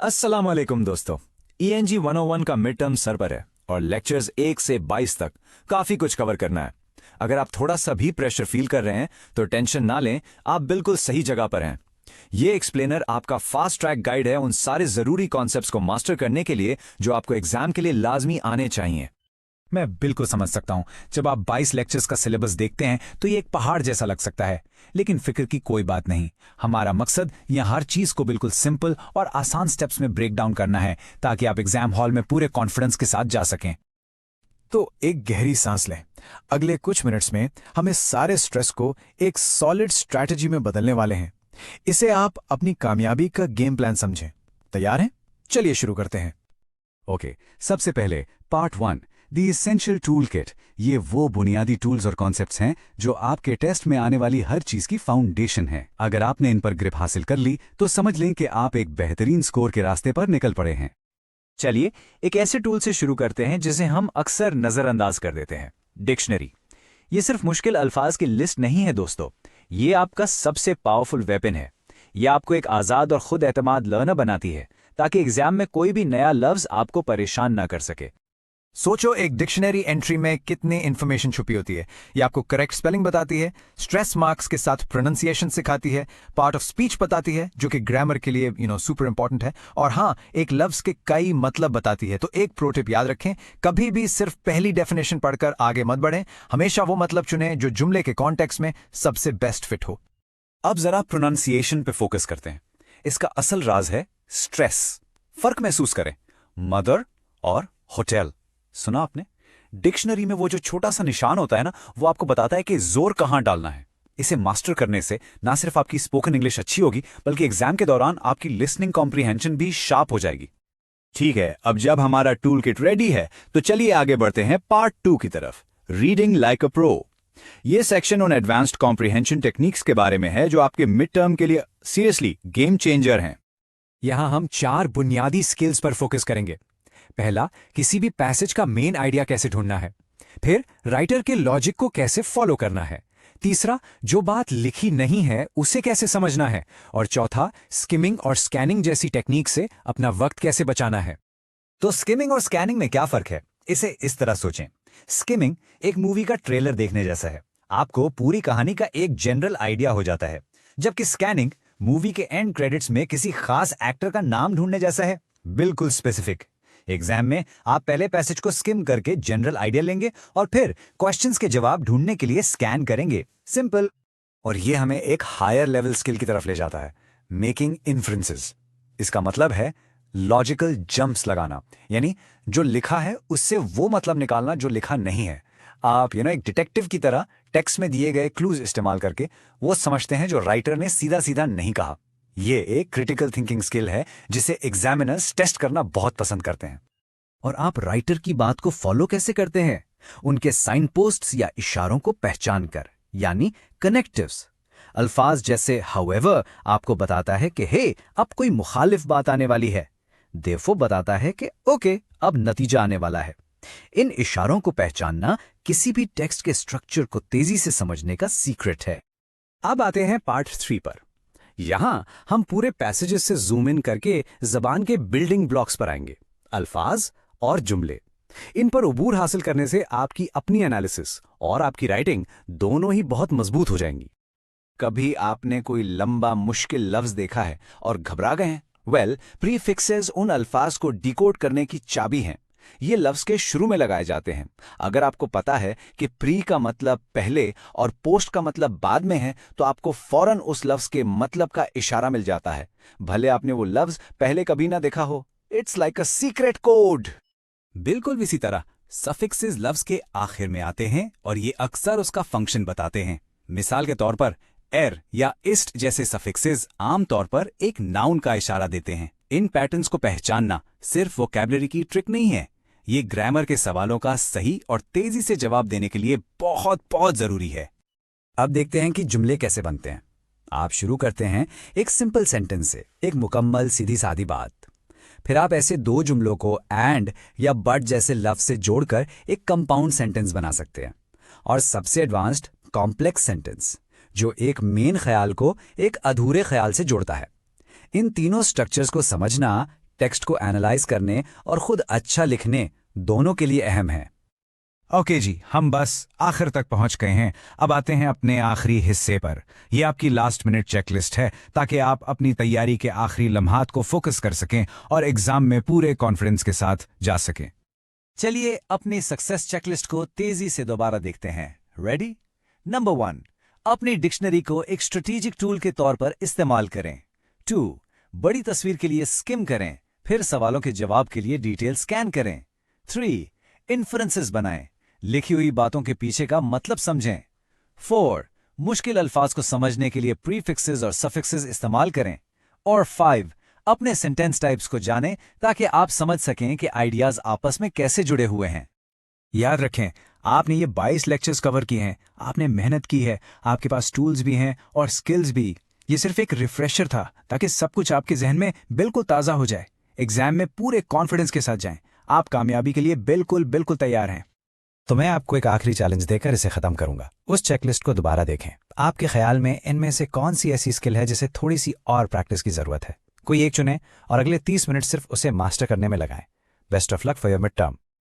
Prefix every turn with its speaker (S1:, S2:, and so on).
S1: अस्सलाम वालेकुम दोस्तों। ENG 101 का मिड टर्म सर पर है और लेक्चर्स 1 से 22 तक काफी कुछ कवर करना है। अगर आप थोड़ा सा भी प्रेशर फील कर रहे हैं तो टेंशन ना लें, आप बिल्कुल सही जगह पर हैं। ये एक्सप्लेनर आपका फास्ट ट्रैक गाइड है उन सारे जरूरी कॉन्सेप्ट्स को मास्टर करने के लिए जो आपको एग्जाम के लिए लाजमी आने चाहिए।
S2: मैं बिल्कुल समझ सकता हूं। जब आप 22 लेक्चर्स का सिलेबस देखते हैं तो ये एक पहाड़ जैसा लग सकता है, लेकिन फिक्र की कोई बात नहीं। हमारा मकसद यहां हर चीज को बिल्कुल सिंपल और आसान स्टेप्स में ब्रेक डाउन करना है ताकि आप एग्जाम हॉल में पूरे कॉन्फिडेंस के साथ जा सकें।
S3: तो एक गहरी सांस लें। अगले कुछ मिनट्स में हम इस सारे स्ट्रेस को एक सॉलिड स्ट्रैटेजी में बदलने वाले हैं। इसे आप अपनी कामयाबी का गेम प्लान समझें। तैयार हैं? चलिए शुरू करते हैं।
S2: ओके, सबसे पहले part 1, the essential tool kit. ये वो बुनियादी टूल्स और कॉन्सेप्ट्स हैं जो आपके टेस्ट में आने वाली हर चीज की फाउंडेशन है। अगर आपने इन पर ग्रिप हासिल कर ली तो समझ लें कि आप एक बेहतरीन स्कोर के रास्ते पर निकल पड़े हैं।
S1: चलिए एक ऐसे टूल से शुरू करते हैं जिसे हम अक्सर नजरअंदाज कर देते हैं, डिक्शनरी। ये सिर्फ मुश्किल अल्फाज की लिस्ट नहीं है दोस्तों, ये आपका सबसे पावरफुल वेपन है। ये आपको एक आज़ाद और खुद एतमाद लर्नर बनाती है ताकि एग्जाम में कोई भी नया लफ्ज आपको परेशान ना कर सके।
S3: सोचो, एक डिक्शनरी एंट्री में कितनी इंफॉर्मेशन छुपी होती है। ये आपको करेक्ट स्पेलिंग बताती है, स्ट्रेस मार्क्स के साथ प्रोनाउंसिएशन सिखाती है, पार्ट ऑफ स्पीच बताती है जो कि ग्रामर के लिए सुपर इंपॉर्टेंट है, और हाँ, एक लफ्ज के कई मतलब बताती है। तो एक प्रो टिप याद रखें, कभी भी सिर्फ पहली डेफिनेशन पढ़कर आगे मत बढ़ें। हमेशा वो मतलब चुनें जो जुमले के कॉन्टेक्स्ट में सबसे बेस्ट फिट हो।
S2: अब जरा प्रोनाउंसिएशन पे फोकस करते हैं। इसका असल राज है स्ट्रेस। फर्क महसूस करें, मदर और होटल। सुना आपने? डिक्शनरी में वो जो छोटा सा निशान होता है ना, वो आपको बताता है कि जोर कहां डालना है। इसे मास्टर करने से ना सिर्फ आपकी स्पोकन इंग्लिश अच्छी होगी बल्कि एग्जाम के दौरान आपकी लिसनिंग कॉम्प्रिहेंशन भी शार्प हो जाएगी। ठीक है, अब जब हमारा टूल किट रेडी है तो चलिए आगे बढ़ते हैं पार्ट 2 की तरफ, रीडिंग लाइक अ प्रो। ये सेक्शन उन एडवांस्ड कॉम्प्रिहेंशन टेक्निक्स के बारे में है जो आपके मिड टर्म के लिए सीरियसली गेम चेंजर हैं।
S4: यहां हम 4 बुनियादी स्किल्स पर फोकस करेंगे। पहला, किसी भी पैसेज का मेन आइडिया कैसे ढूंढना है। फिर राइटर के लॉजिक को कैसे फॉलो करना है। तीसरा, जो बात लिखी नहीं है उसे कैसे समझना है। और चौथा, स्किमिंग और स्कैनिंग जैसी टेक्निक से अपना वक्त कैसे बचाना है।
S1: तो स्किमिंग और स्कैनिंग में क्या फर्क है, इसे इस तरह सोचें। स्किमिंग एक मूवी का ट्रेलर देखने जैसा है, आपको पूरी कहानी का एक जनरल आइडिया हो जाता है, जबकि स्कैनिंग मूवी के एंड क्रेडिट्स में किसी खास एक्टर का नाम ढूंढने जैसा है, बिल्कुल स्पेसिफिक। एग्जाम में आप पहले पैसेज को स्किम करके जनरल आइडिया लेंगे और फिर क्वेश्चंस के जवाब ढूंढने के लिए स्कैन करेंगे। सिंपल।
S2: और ये हमें एक हायर लेवल स्किल की तरफ ले जाता है, मेकिंग इन्फ्रेंसेस। इसका मतलब है लॉजिकल जंप्स लगाना, यानी जो लिखा है उससे वो मतलब निकालना जो लिखा नहीं है। आप एक डिटेक्टिव की तरह टेक्स्ट में दिए गए क्लूज इस्तेमाल करके वो समझते हैं जो राइटर ने सीधा सीधा नहीं कहा। ये एक क्रिटिकल थिंकिंग स्किल है जिसे एग्जामिनर्स टेस्ट करना बहुत पसंद करते हैं।
S5: और आप राइटर की बात को फॉलो कैसे करते हैं? उनके साइन पोस्ट्स या इशारों को पहचान कर, यानी कनेक्टिव्स। अल्फाज जैसे हाउएवर आपको बताता है कि हे, अब कोई मुखालिफ बात आने वाली है। देयरफॉर बताता है कि ओके, अब नतीजा आने वाला है। इन इशारों को पहचानना किसी भी टेक्स्ट के स्ट्रक्चर को तेजी से समझने का सीक्रेट है।
S4: अब आते हैं पार्ट 3 पर। यहां हम पूरे पैसेजेस से जूम इन करके जबान के बिल्डिंग ब्लॉक्स पर आएंगे, अल्फाज और जुमले। इन पर उबूर हासिल करने से आपकी अपनी एनालिसिस और आपकी राइटिंग दोनों ही बहुत मजबूत हो जाएंगी।
S1: कभी आपने कोई लंबा मुश्किल लफ्ज देखा है और घबरा गए हैं? वेल, प्रीफिक्सेस उन अल्फाज को डिकोड करने की चाबी हैं। ये लफ्ज के शुरू में लगाए जाते हैं। अगर आपको पता है कि प्री का मतलब पहले और पोस्ट का मतलब बाद में है तो आपको फौरन उस लफ्ज के मतलब का इशारा मिल जाता है, भले आपने वो लफ्ज पहले कभी ना देखा हो। It's like a secret code.
S4: बिल्कुल इसी तरह सफिक्सेस लफ्ज के आखिर में आते हैं और ये अक्सर उसका फंक्शन बताते हैं। मिसाल के तौर पर एर या इस्ट जैसे सफिक्सेस आमतौर पर एक नाउन का इशारा देते हैं। इन पैटर्न्स को पहचानना सिर्फ वोकैबुलरी की ट्रिक नहीं है, ये ग्रामर के सवालों का सही और तेजी से जवाब देने के लिए बहुत बहुत जरूरी है।
S5: अब देखते हैं कि जुमले कैसे बनते हैं। आप शुरू करते हैं एक सिंपल सेंटेंस से, एक मुकम्मल सीधी सादी बात। फिर आप ऐसे 2 जुमलों को एंड या बट जैसे लफ्ज से जोड़कर एक कंपाउंड सेंटेंस बना सकते हैं। और सबसे एडवांस्ड कॉम्प्लेक्स सेंटेंस, जो एक मेन ख्याल को एक अधूरे ख्याल से जोड़ता है। इन तीनों स्ट्रक्चर्स को समझना
S4: टेक्स्ट को एनालाइज करने और खुद अच्छा लिखने दोनों के लिए अहम है।
S3: ओके जी, हम बस आखिर तक पहुंच गए हैं। अब आते हैं अपने आखिरी हिस्से पर। यह आपकी लास्ट मिनट चेकलिस्ट है ताकि आप अपनी तैयारी के आखिरी लम्हात को फोकस कर सकें और एग्जाम में पूरे कॉन्फिडेंस के साथ जा सकें।
S4: चलिए अपनी सक्सेस चेकलिस्ट को तेजी से दोबारा देखते हैं। रेडी? नंबर 1, अपनी डिक्शनरी को एक स्ट्रेटेजिक टूल के तौर पर इस्तेमाल करें। 2, बड़ी तस्वीर के लिए स्किम करें, फिर सवालों के जवाब के लिए डिटेल स्कैन करें। 3, इन्फ्रेंसेस बनाएं, लिखी हुई बातों के पीछे का मतलब समझें। 4, मुश्किल अल्फाज को समझने के लिए प्रीफिक्सेस और सफिक्सेस इस्तेमाल करें। और 5, अपने सेंटेंस टाइप्स को जानें ताकि आप समझ सकें कि आइडियाज आपस में कैसे जुड़े हुए हैं।
S3: याद रखें, आपने ये 22 लेक्चर्स कवर किए हैं, आपने मेहनत की है, आपके पास टूल्स भी हैं और स्किल्स भी। ये सिर्फ एक रिफ्रेशर था ताकि सब कुछ आपके जहन में बिल्कुल ताज़ा हो जाए। एग्जाम में पूरे कॉन्फिडेंस के साथ जाएं। आप कामयाबी के लिए बिल्कुल बिल्कुल तैयार हैं।
S5: तो मैं आपको एक आखिरी चैलेंज देकर इसे खत्म करूंगा। उस चेकलिस्ट को दोबारा देखें। आपके ख्याल में इनमें से कौन सी ऐसी स्किल है जिसे थोड़ी सी और प्रैक्टिस की जरूरत है? कोई एक चुनें और अगले 30 मिनट सिर्फ उसे मास्टर करने में लगाएं। Best of luck for your mid term.